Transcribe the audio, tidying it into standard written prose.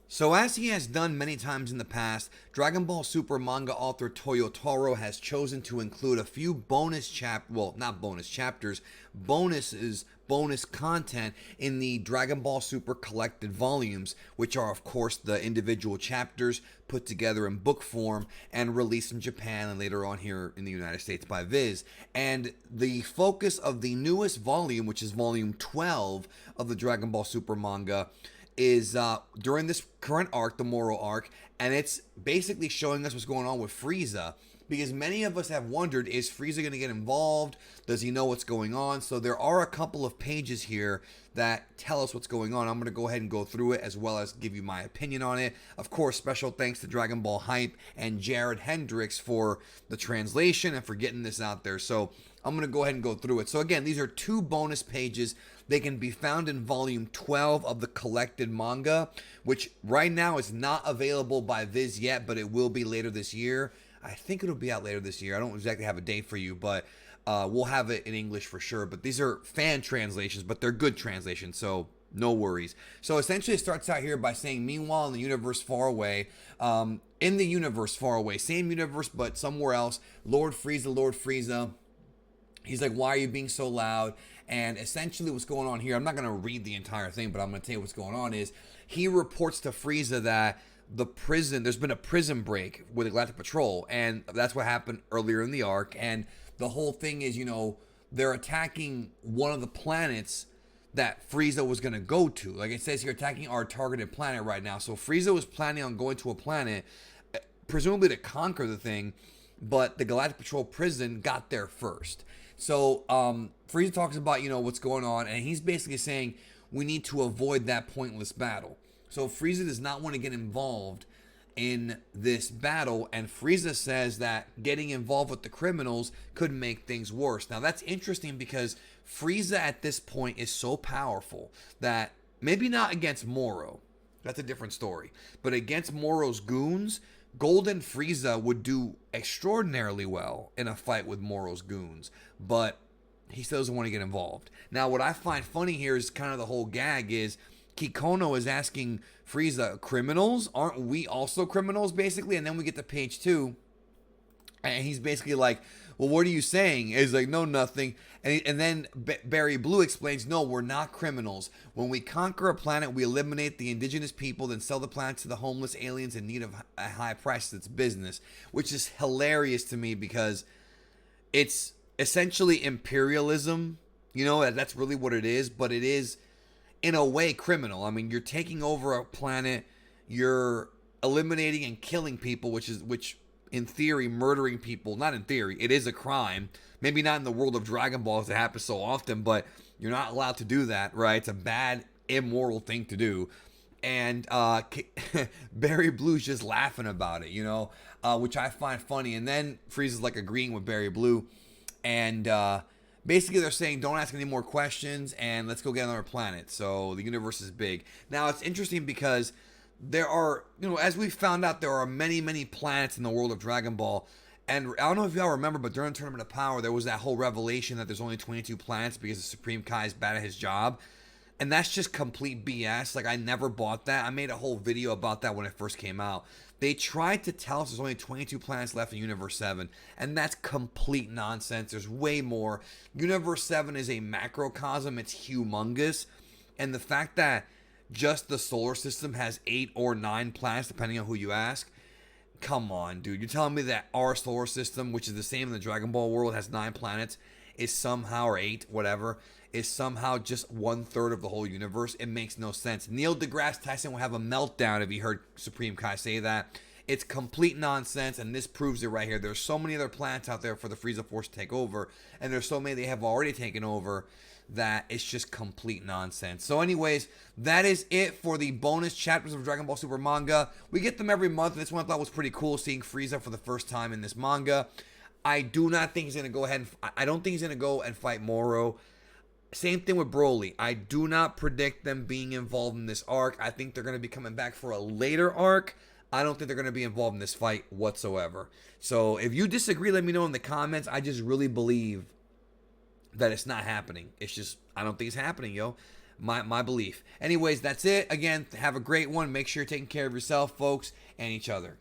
So as he has done many times in the past, Dragon Ball Super manga author Toyotaro has chosen to include a few not bonus chapters, bonus content in the Dragon Ball Super collected volumes, which are of course the individual chapters put together in book form and released in Japan and later on here in the United States by Viz. And the focus of the newest volume, which is volume 12 of the Dragon Ball Super manga, is during this current arc, the Moro arc, and it's basically showing us what's going on with Frieza. Because many of us have wondered, is Frieza going to get involved? Does he know what's going on? So there are a couple of pages here that tell us what's going on. I'm going to go ahead and go through it as well as give you my opinion on it. Of course, special thanks to Dragon Ball Hype and Jared Hendricks for the translation and for getting this out there. So I'm going to go ahead and go through it. So again, these are two bonus pages. They can be found in volume 12 of the collected manga, which right now is not available by Viz yet, but it will be later this year. I think it'll be out later this year. I don't exactly have a date for you, but we'll have it in English for sure. But these are fan translations, but they're good translations, so no worries. So essentially, it starts out here by saying, meanwhile, in the universe far away, same universe, but somewhere else, Lord Frieza, he's like, why are you being so loud? And essentially what's going on here, I'm not going to read the entire thing, but I'm going to tell you what's going on is he reports to Frieza that there's been a prison break with the Galactic Patrol, and that's what happened earlier in the arc. And the whole thing is, they're attacking one of the planets that Frieza was going to go to. Like it says here, attacking our targeted planet right now. So Frieza was planning on going to a planet, presumably to conquer the thing, but the Galactic Patrol prison got there first. So Frieza talks about, what's going on, and he's basically saying we need to avoid that pointless battle. So Frieza does not want to get involved in this battle, and Frieza says that getting involved with the criminals could make things worse. Now that's interesting because Frieza at this point is so powerful that maybe not against Moro, that's a different story, but against Moro's goons, Golden Frieza would do extraordinarily well in a fight with Moro's goons, but he still doesn't want to get involved. Now, what I find funny here is kind of the whole gag is Kikono is asking Frieza, criminals? Aren't we also criminals, basically? And then we get to page 2, and he's basically like, well, what are you saying? And he's like, no, nothing. And then Barry Blue explains, no, we're not criminals. When we conquer a planet, we eliminate the indigenous people, then sell the planet to the homeless aliens in need of a high price. It's business, which is hilarious to me because it's essentially imperialism. That's really what it is, but it is in a way criminal. I mean, you're taking over a planet, you're eliminating and killing people, which in theory, murdering people, not in theory, it is a crime. Maybe not in the world of Dragon Ball as it happens so often, but you're not allowed to do that, right? It's a bad, immoral thing to do. And Barry Blue's just laughing about it, which I find funny. And then Frieza's like agreeing with Barry Blue. And basically they're saying, don't ask any more questions and let's go get another planet. So the universe is big. Now, it's interesting because there are, as we found out, there are many, many planets in the world of Dragon Ball. And I don't know if y'all remember, but during Tournament of Power, there was that whole revelation that there's only 22 planets because the Supreme Kai is bad at his job. And that's just complete BS. Like, I never bought that. I made a whole video about that when it first came out. They tried to tell us there's only 22 planets left in Universe 7, and that's complete nonsense. There's way more. Universe 7 is a macrocosm. It's humongous. And the fact that just the solar system has 8 or 9 planets, depending on who you ask. Come on, dude. You're telling me that our solar system, which is the same in the Dragon Ball world, has 9 planets, is somehow, or 8, whatever, is somehow just 1/3 of the whole universe? It makes no sense. Neil deGrasse Tyson will have a meltdown if he heard Supreme Kai say that. It's complete nonsense, and this proves it right here. There's so many other planets out there for the Frieza Force to take over, and there's so many they have already taken over that it's just complete nonsense. So anyways, that is it for the bonus chapters of Dragon Ball Super manga. We get them every month, and this one I thought was pretty cool, seeing Frieza for the first time in this manga. I do not think he's going to go ahead and... I don't think he's going to go and fight Moro. Same thing with Broly. I do not predict them being involved in this arc. I think they're going to be coming back for a later arc. I don't think they're going to be involved in this fight whatsoever. So if you disagree, let me know in the comments. I just really believe that it's not happening. It's just, I don't think it's happening, yo. my belief. Anyways, that's it. Again, have a great one. Make sure you're taking care of yourself, folks, and each other.